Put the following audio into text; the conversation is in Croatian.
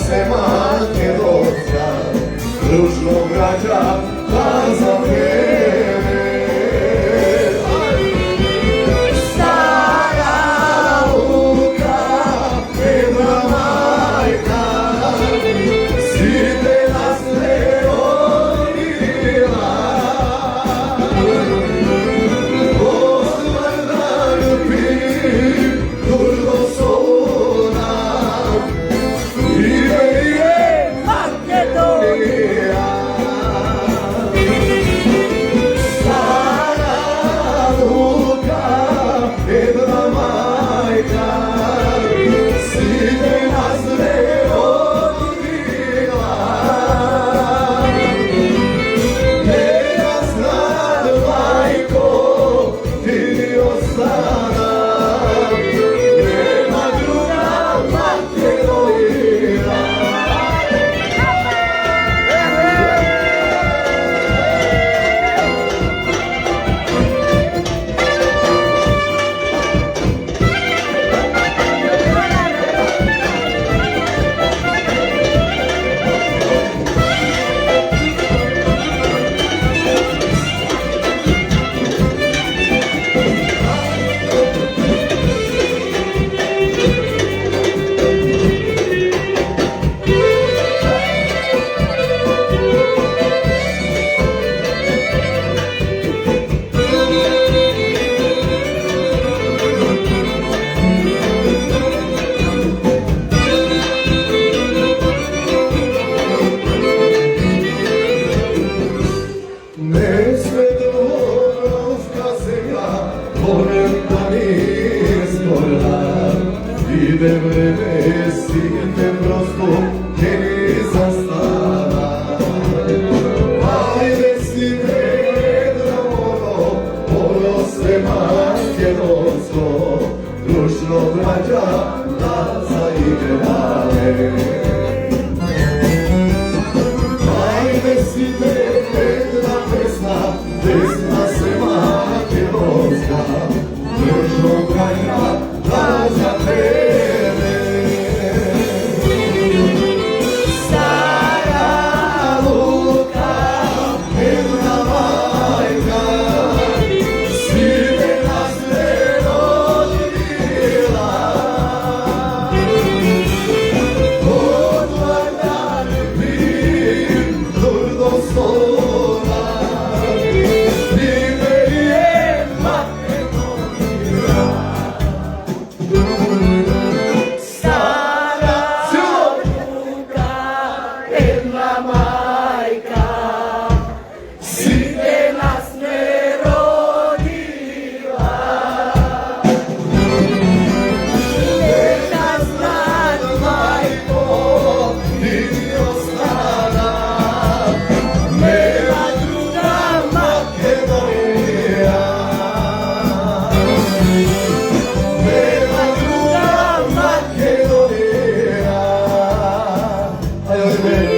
se Makedonska ružno građa da za vreme. Stara Luka, jedna majka, sine nas ne rodila. Osman dan pili dužno sona, ime je Makedonija. Stara Luka, jedna majka, sine nas ne rodila. Neka zna, majko, ti ostana, nema druga Makedonija. Ne sme Dubrovka zemlja, pored da nije stvorila, ide vreme, sine prosto, meni zastala. Ajde sine, ono se Makedonsko, družno građa da zaigrale. Ajde sine, desna se Makedonska, družno građa da zakrene. Stara Luka, jedna majka, sine nas ne rodila. Odmah da ljubim durno slova, Makedonija.